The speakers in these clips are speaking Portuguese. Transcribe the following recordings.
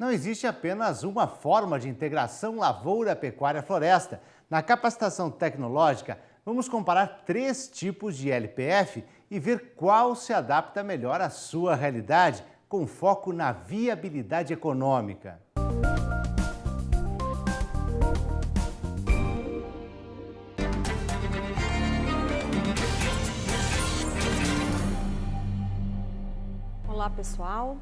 não existe apenas uma forma de integração lavoura-pecuária-floresta. Na capacitação tecnológica, vamos comparar 3 tipos de LPF e ver qual se adapta melhor à sua realidade, com foco na viabilidade econômica. Olá pessoal,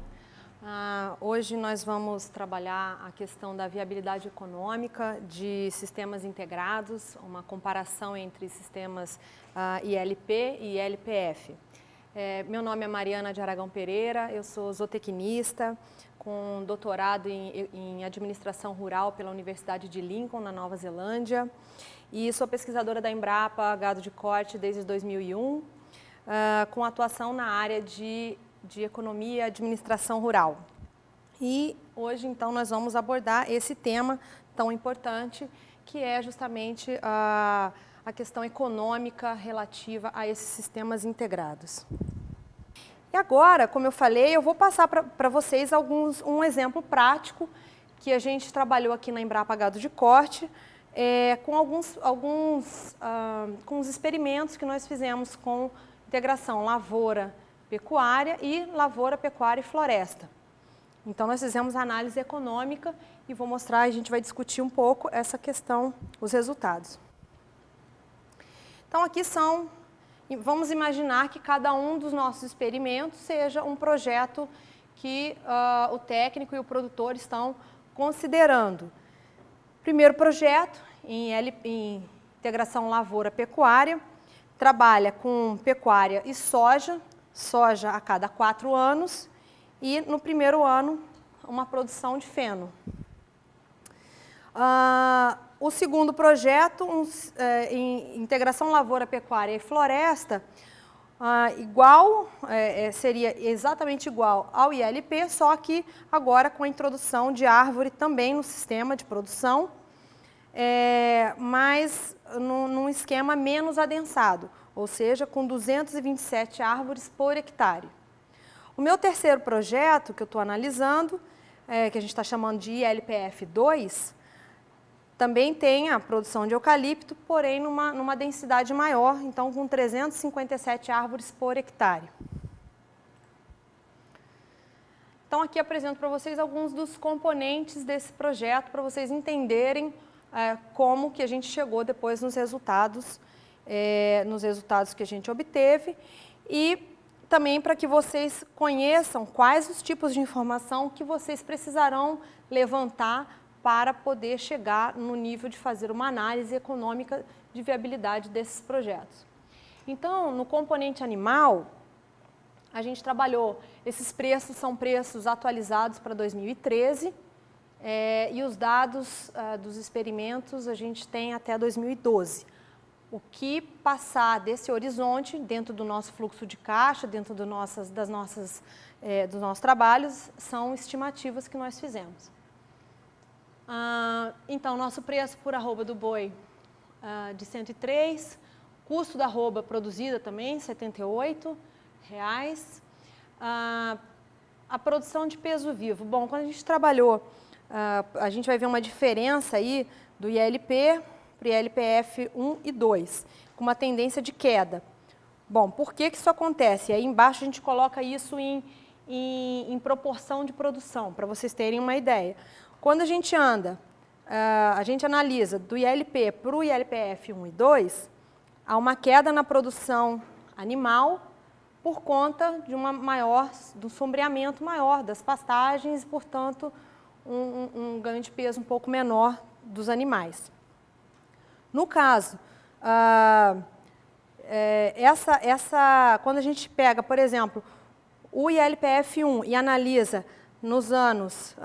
hoje nós vamos trabalhar a questão da viabilidade econômica de sistemas integrados, uma comparação entre sistemas ILP e LPF. Meu nome é Mariana de Aragão Pereira, eu sou zootecnista com doutorado em administração rural pela Universidade de Lincoln, na Nova Zelândia, e sou pesquisadora da Embrapa Gado de Corte desde 2001, com atuação na área de economia e administração rural. E hoje, então, nós vamos abordar esse tema tão importante, que é justamente a questão econômica relativa a esses sistemas integrados. E agora, como eu falei, eu vou passar para vocês um exemplo prático que a gente trabalhou aqui na Embrapa Gado de Corte, com os experimentos que nós fizemos com integração lavoura, pecuária e lavoura, pecuária e floresta. Então nós fizemos a análise econômica e vou mostrar, a gente vai discutir um pouco essa questão, os resultados. Então aqui vamos imaginar que cada um dos nossos experimentos seja um projeto que o técnico e o produtor estão considerando. Primeiro projeto, em integração lavoura-pecuária, trabalha com pecuária e soja a cada 4 anos e no primeiro ano uma produção de feno. O segundo projeto, em integração lavoura, pecuária e floresta, seria exatamente igual ao ILP, só que agora com a introdução de árvore também no sistema de produção, mas num esquema menos adensado, ou seja, com 227 árvores por hectare. O meu terceiro projeto, que eu estou analisando, que a gente está chamando de ILPF2, também tem a produção de eucalipto, porém numa densidade maior, então com 357 árvores por hectare. Então aqui apresento para vocês alguns dos componentes desse projeto, para vocês entenderem como que a gente chegou depois nos resultados que a gente obteve e também para que vocês conheçam quais os tipos de informação que vocês precisarão levantar para poder chegar no nível de fazer uma análise econômica de viabilidade desses projetos. Então, no componente animal, a gente trabalhou, esses preços são preços atualizados para 2013, e os dados dos experimentos a gente tem até 2012. O que passar desse horizonte, dentro do nosso fluxo de caixa, dentro dos nossos trabalhos, são estimativas que nós fizemos. Então, nosso preço por arroba do boi de 103, custo da arroba produzida também, R$ 78. A produção de peso vivo. Bom, quando a gente trabalhou, a gente vai ver uma diferença aí do ILP para o ILPF 1 e 2, com uma tendência de queda. Bom, por que isso acontece? Aí embaixo a gente coloca isso em proporção de produção, para vocês terem uma ideia. Quando a gente analisa do ILP para o ILPF 1 e 2, há uma queda na produção animal por conta de do sombreamento maior das pastagens e, portanto, um ganho de peso um pouco menor dos animais. No caso, quando a gente pega, por exemplo, o ILPF1 e analisa nos anos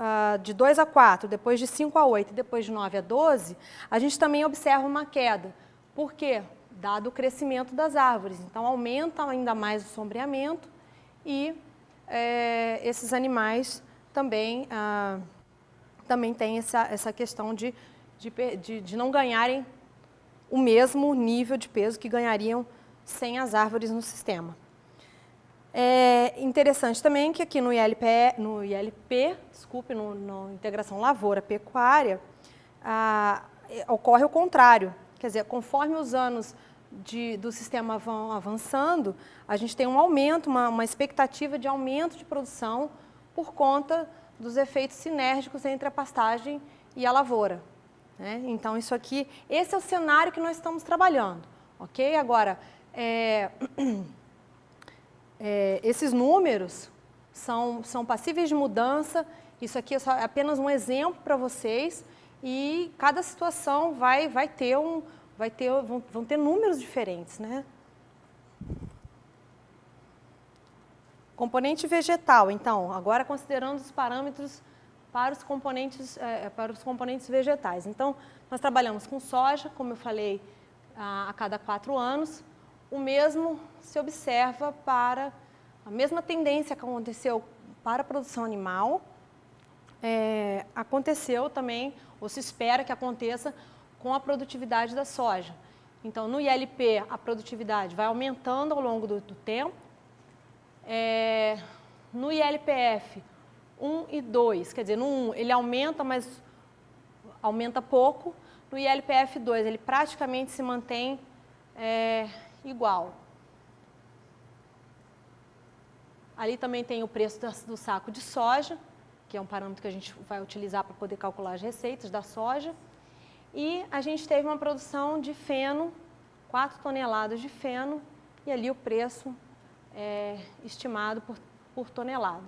de 2 a 4, depois de 5 a 8 e depois de 9 a 12, a gente também observa uma queda. Por quê? Dado o crescimento das árvores. Então, aumenta ainda mais o sombreamento e esses animais também têm essa questão de não ganharem o mesmo nível de peso que ganhariam sem as árvores no sistema. É interessante também que aqui no Integração Lavoura-Pecuária, ocorre o contrário. Quer dizer, conforme os anos do sistema vão avançando, a gente tem um aumento, uma expectativa de aumento de produção por conta dos efeitos sinérgicos entre a pastagem e a lavoura, né? Então, esse é o cenário que nós estamos trabalhando, ok? Agora, esses números são passíveis de mudança. Isso aqui é apenas um exemplo para vocês, e cada situação vão ter números diferentes, né? Componente vegetal, então, agora considerando os parâmetros para os componentes vegetais. Então, nós trabalhamos com soja, como eu falei, a cada 4 anos. O mesmo se observa para a mesma tendência que aconteceu para a produção animal, aconteceu também, ou se espera que aconteça, com a produtividade da soja. Então, no ILP, a produtividade vai aumentando ao longo do tempo. No ILPF 1 e 2, quer dizer, no 1 ele aumenta, mas aumenta pouco. No ILPF 2 ele praticamente se mantém igual. Ali também tem o preço do saco de soja, que é um parâmetro que a gente vai utilizar para poder calcular as receitas da soja. E a gente teve uma produção de feno, 4 toneladas de feno, e ali o preço estimado por tonelada.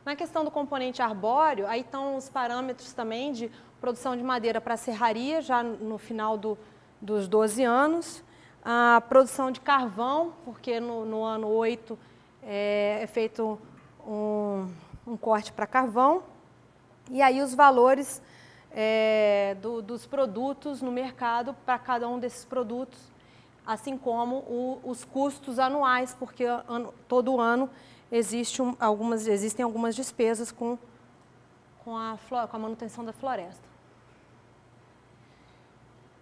Na questão do componente arbóreo, aí estão os parâmetros também de produção de madeira para serraria, já no final dos 12 anos. A produção de carvão, porque no ano 8 é feito um corte para carvão. E aí os valores dos produtos no mercado para cada um desses produtos, assim como os custos anuais, porque todo ano existem algumas despesas com a manutenção da floresta.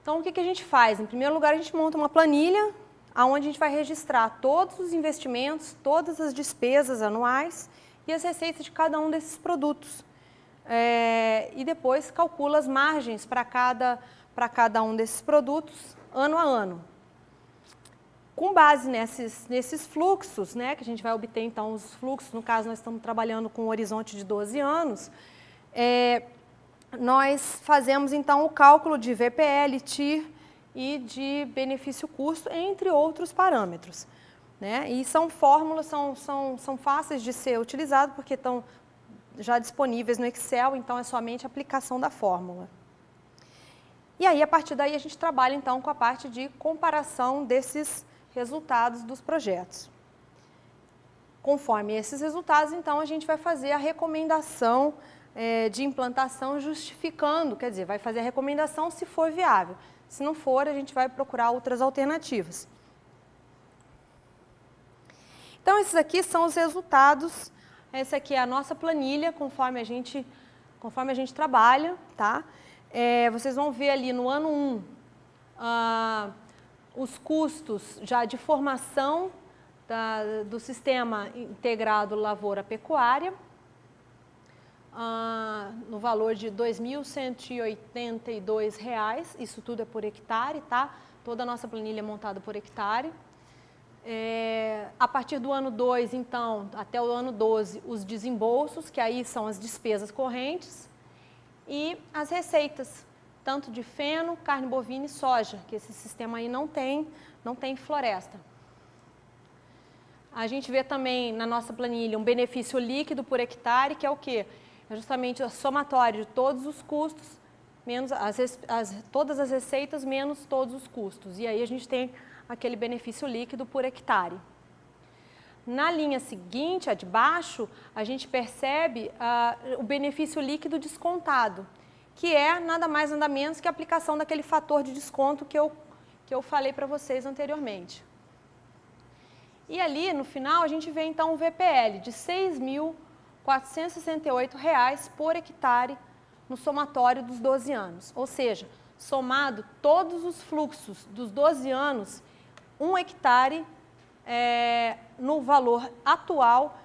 Então, o que a gente faz? Em primeiro lugar, a gente monta uma planilha onde a gente vai registrar todos os investimentos, todas as despesas anuais e as receitas de cada um desses produtos. E depois calcula as margens para cada um desses produtos, ano a ano. Com base nesses fluxos, né, que a gente vai obter, então, os fluxos, no caso, nós estamos trabalhando com um horizonte de 12 anos, nós fazemos, então, o cálculo de VPL, TIR e de benefício-custo, entre outros parâmetros, né? E são fórmulas, são fáceis de ser utilizadas, porque estão já disponíveis no Excel, então é somente a aplicação da fórmula. E aí, a partir daí, a gente trabalha, então, com a parte de comparação desses resultados dos projetos. Conforme esses resultados, então, a gente vai fazer a recomendação de implantação justificando, quer dizer, vai fazer a recomendação se for viável. Se não for, a gente vai procurar outras alternativas. Então, esses aqui são os resultados. Essa aqui é a nossa planilha, conforme a gente trabalha, tá? Vocês vão ver ali no ano 1, os custos já de formação do Sistema Integrado Lavoura-Pecuária, no valor de R$ 2.182, isso tudo é por hectare, tá? Toda a nossa planilha é montada por hectare. A partir do ano 2, então, até o ano 12, os desembolsos, que aí são as despesas correntes, e as receitas, tanto de feno, carne bovina e soja, que esse sistema aí não tem floresta. A gente vê também na nossa planilha um benefício líquido por hectare, que é o quê? É justamente o somatório de todos os custos, menos todas as receitas, menos todos os custos. E aí a gente tem aquele benefício líquido por hectare. Na linha seguinte, a de baixo, a gente percebe o benefício líquido descontado, que é nada mais nada menos que a aplicação daquele fator de desconto que eu falei para vocês anteriormente. E ali, no final, a gente vê então o VPL de R$ 6.468 por hectare no somatório dos 12 anos. Ou seja, somado todos os fluxos dos 12 anos, 1 hectare no valor atual,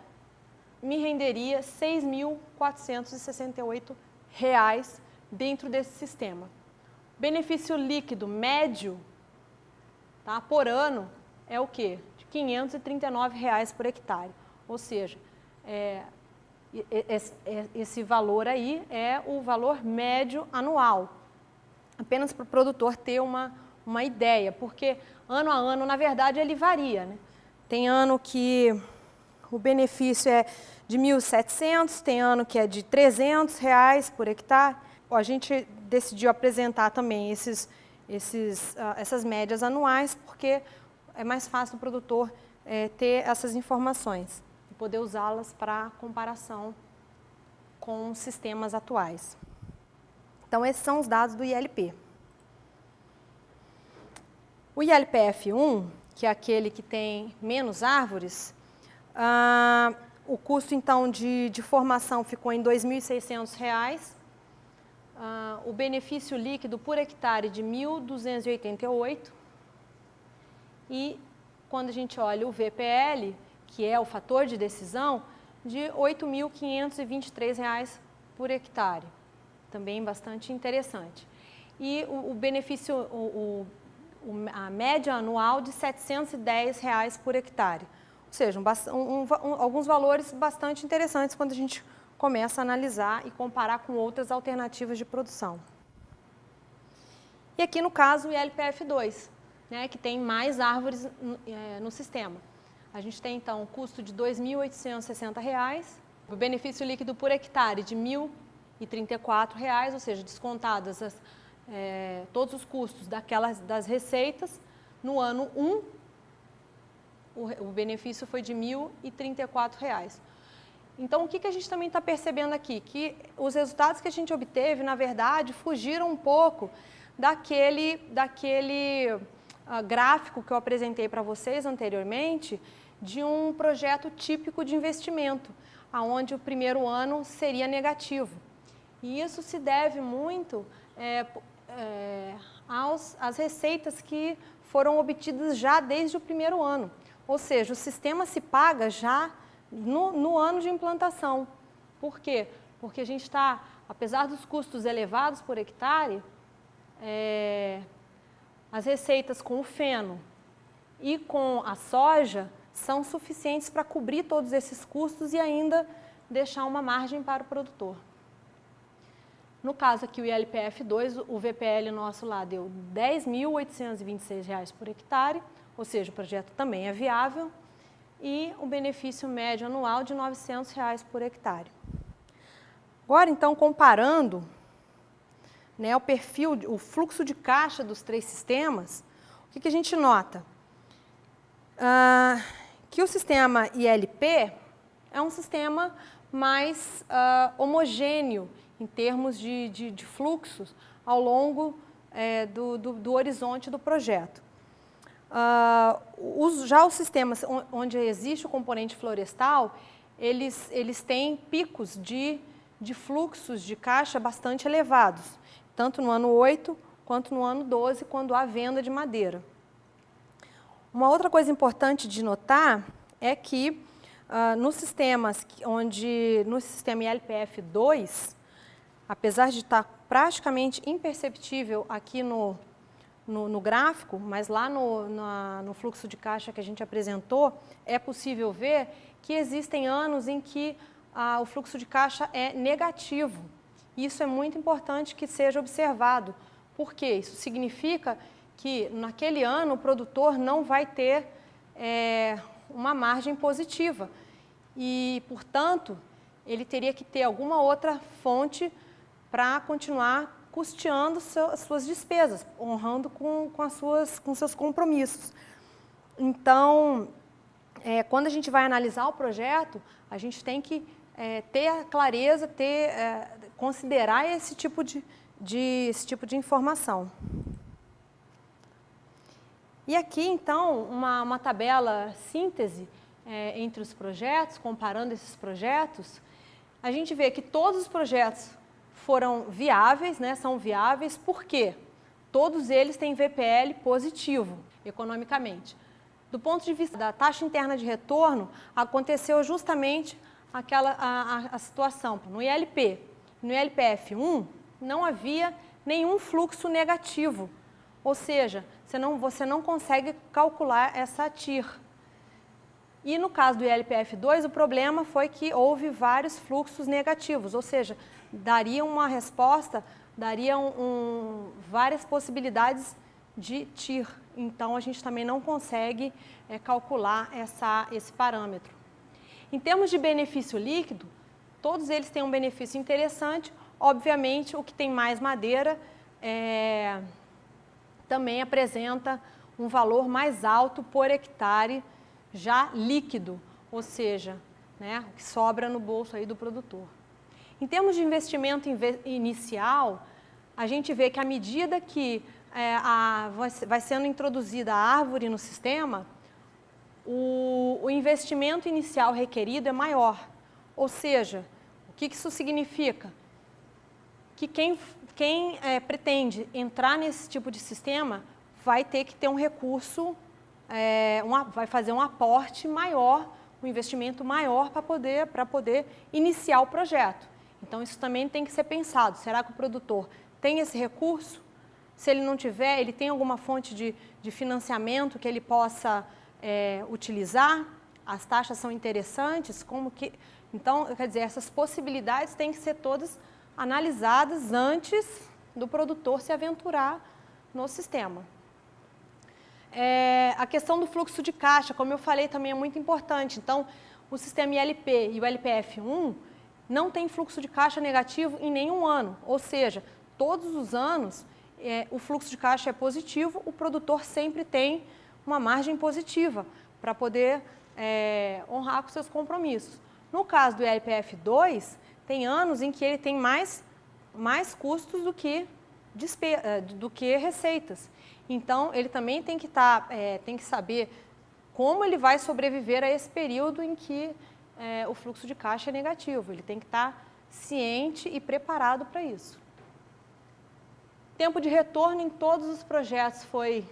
me renderia R$ 6.468 dentro desse sistema. Benefício líquido médio, tá, por ano é o quê? De R$ 539 por hectare. Ou seja, esse valor aí é o valor médio anual. Apenas para o produtor ter uma ideia, porque ano a ano, na verdade, ele varia, né? Tem ano que o benefício é de 1.700, tem ano que é de R$ 300 por hectare. A gente decidiu apresentar também essas médias anuais, porque é mais fácil o produtor ter essas informações e poder usá-las para comparação com sistemas atuais. Então, esses são os dados do ILP. O ILPF1, que é aquele que tem menos árvores, o custo, então, de formação ficou em R$ 2.600, o benefício líquido por hectare de 1.288, e quando a gente olha o VPL, que é o fator de decisão, de R$ 8.523 por hectare. Também bastante interessante. E o benefício, a média anual de R$ 710 por hectare. Ou seja, alguns valores bastante interessantes quando a gente começa a analisar e comparar com outras alternativas de produção. E aqui no caso o ILPF2, né, que tem mais árvores no sistema. A gente tem então um custo de R$ 2.860, o benefício líquido por hectare de R$ 1.034, ou seja, descontadas todos os custos das receitas. No ano 1, o benefício foi de R$ 1.034. Então, o que a gente também está percebendo aqui? Que os resultados que a gente obteve, na verdade, fugiram um pouco daquele gráfico que eu apresentei para vocês anteriormente, de um projeto típico de investimento, onde o primeiro ano seria negativo. E isso se deve muito às receitas que foram obtidas já desde o primeiro ano. Ou seja, o sistema se paga já no ano de implantação. Por quê? Porque a gente está, apesar dos custos elevados por hectare, as receitas com o feno e com a soja são suficientes para cobrir todos esses custos e ainda deixar uma margem para o produtor. No caso aqui, o ILPF2, o VPL nosso lá deu R$ 10.826 por hectare, ou seja, o projeto também é viável, e o benefício médio anual de R$ 900 por hectare. Agora, então, comparando, né, o perfil, o fluxo de caixa dos três sistemas, o que a gente nota? Que o sistema ILP é um sistema mais homogêneo em termos de fluxos ao longo do horizonte do projeto. Já os sistemas onde existe o componente florestal, eles têm picos de fluxos de caixa bastante elevados, tanto no ano 8 quanto no ano 12, quando há venda de madeira. Uma outra coisa importante de notar é que nos sistemas no sistema ILPF2, apesar de estar praticamente imperceptível aqui no gráfico, mas lá no fluxo de caixa que a gente apresentou, é possível ver que existem anos em que o fluxo de caixa é negativo. Isso é muito importante que seja observado. Por quê? Isso significa que naquele ano o produtor não vai ter uma margem positiva e, portanto, ele teria que ter alguma outra fonte para continuar custeando as suas despesas, honrando com seus compromissos. Então, quando a gente vai analisar o projeto, a gente tem que ter a clareza, considerar esse tipo de informação. E aqui, então, uma tabela síntese entre os projetos, comparando esses projetos, a gente vê que todos os projetos foram viáveis, né, são viáveis, por quê? Todos eles têm VPL positivo, economicamente. Do ponto de vista da taxa interna de retorno, aconteceu justamente a situação. No ILP, no ILPF1, não havia nenhum fluxo negativo, ou seja, você não consegue calcular essa TIR. E no caso do ILPF2, o problema foi que houve vários fluxos negativos, ou seja, daria uma resposta, daria várias possibilidades de TIR. Então, a gente também não consegue calcular esse parâmetro. Em termos de benefício líquido, todos eles têm um benefício interessante. Obviamente, o que tem mais madeira também apresenta um valor mais alto por hectare já líquido, ou seja, né, o que sobra no bolso aí do produtor. Em termos de investimento inicial, a gente vê que à medida que vai sendo introduzida a árvore no sistema, o investimento inicial requerido é maior. Ou seja, o que isso significa? Que quem pretende entrar nesse tipo de sistema vai ter que ter um recurso, vai fazer um aporte maior, um investimento maior para poder iniciar o projeto. Então, isso também tem que ser pensado. Será que o produtor tem esse recurso? Se ele não tiver, ele tem alguma fonte de financiamento que ele possa utilizar? As taxas são interessantes? Então, quer dizer, essas possibilidades têm que ser todas analisadas antes do produtor se aventurar no sistema. A questão do fluxo de caixa, como eu falei, também é muito importante. Então, o sistema ILP e o LPF1 não tem fluxo de caixa negativo em nenhum ano, ou seja, todos os anos o fluxo de caixa é positivo, o produtor sempre tem uma margem positiva para poder honrar com seus compromissos. No caso do LPF2, tem anos em que ele tem mais custos do que receitas. Então, ele também tem que saber como ele vai sobreviver a esse período em que o fluxo de caixa é negativo. Ele tem que estar ciente e preparado para isso. Tempo de retorno em todos os projetos foi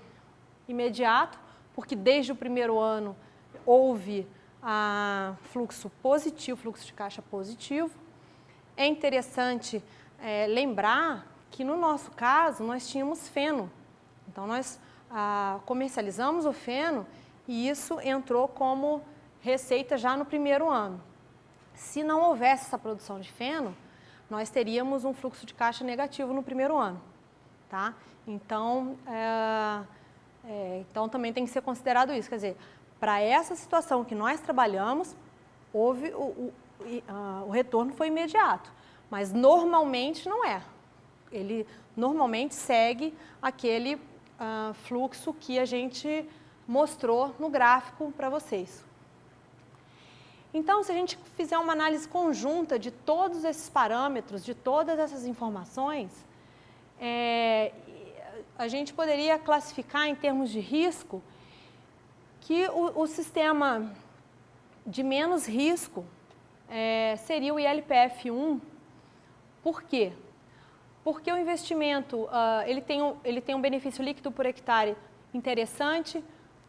imediato, porque desde o primeiro ano houve fluxo positivo, fluxo de caixa positivo. É interessante lembrar que no nosso caso nós tínhamos feno. Então nós comercializamos o feno e isso entrou como receita já no primeiro ano. Se não houvesse essa produção de feno, nós teríamos um fluxo de caixa negativo no primeiro ano. Tá? Então, então também tem que ser considerado isso. Quer dizer, para essa situação que nós trabalhamos, houve o retorno foi imediato, mas normalmente não é. Ele normalmente segue aquele fluxo que a gente mostrou no gráfico para vocês. Então, se a gente fizer uma análise conjunta de todos esses parâmetros, de todas essas informações, a gente poderia classificar em termos de risco que o sistema de menos risco seria o ILPF1. Por quê? Porque o investimento ele tem um benefício líquido por hectare interessante,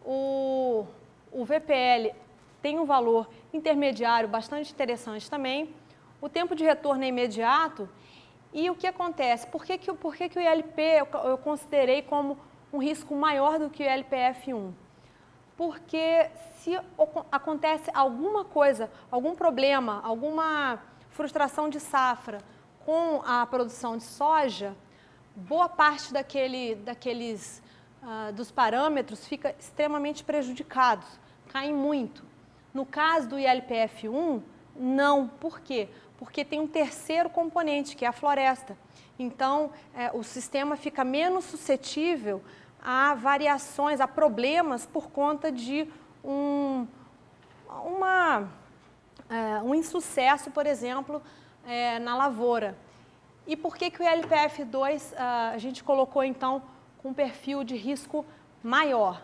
o VPL tem um valor intermediário bastante interessante também, o tempo de retorno é imediato. E o que acontece? Por que o ILP eu considerei como um risco maior do que o ILPF1? Porque se acontece alguma coisa, algum problema, alguma frustração de safra com a produção de soja, boa parte dos parâmetros fica extremamente prejudicados, caem muito. No caso do ILPF1, não. Por quê? Porque tem um terceiro componente, que é a floresta. Então, o sistema fica menos suscetível a variações, a problemas por conta de um insucesso, por exemplo, na lavoura. E por que o ILPF2 a gente colocou, então, com um perfil de risco maior?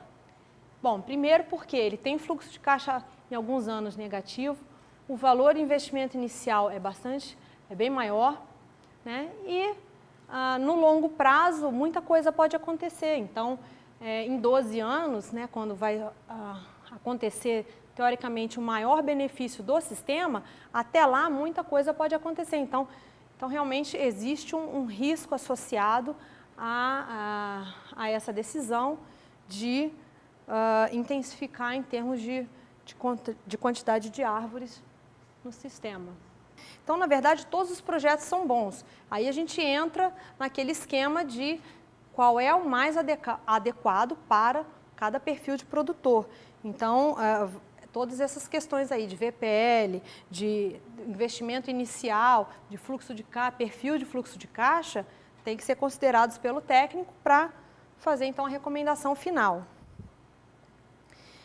Bom, primeiro porque ele tem fluxo de caixa em alguns anos negativo, o valor de investimento inicial é bem maior, né? E no longo prazo muita coisa pode acontecer. Então, em 12 anos, né, quando vai acontecer, teoricamente, o maior benefício do sistema, até lá muita coisa pode acontecer. Então realmente existe um risco associado a essa decisão de intensificar em termos de quantidade de árvores no sistema. Então, na verdade, todos os projetos são bons. Aí a gente entra naquele esquema de qual é o mais adequado para cada perfil de produtor. Então, todas essas questões aí de VPL, de investimento inicial, de fluxo de caixa, perfil de fluxo de caixa, tem que ser considerados pelo técnico para fazer, então, a recomendação final.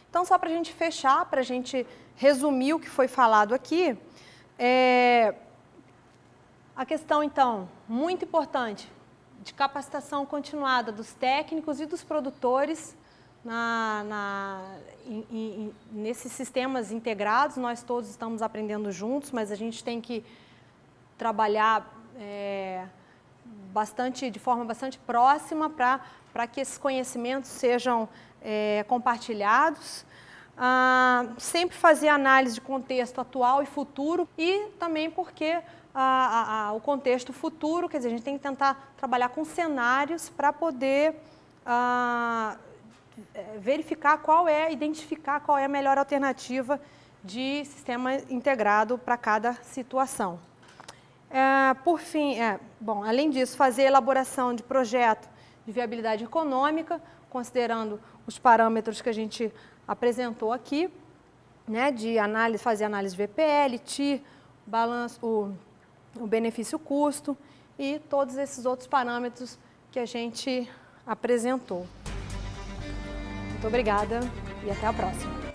Então, só para a gente fechar, para a gente resumir o que foi falado aqui, a questão, então, muito importante, de capacitação continuada dos técnicos e dos produtores nesses sistemas integrados. Nós todos estamos aprendendo juntos, mas a gente tem que trabalhar de forma bastante próxima para que esses conhecimentos sejam compartilhados. Sempre fazer análise de contexto atual e futuro e também porque o contexto futuro, quer dizer, a gente tem que tentar trabalhar com cenários para poder identificar qual é a melhor alternativa de sistema integrado para cada situação. Por fim, além disso, fazer a elaboração de projeto de viabilidade econômica, considerando os parâmetros que a gente apresentou aqui, né, de fazer análise de VPL, TI, balanço, o benefício-custo e todos esses outros parâmetros que a gente apresentou. Muito obrigada e até a próxima.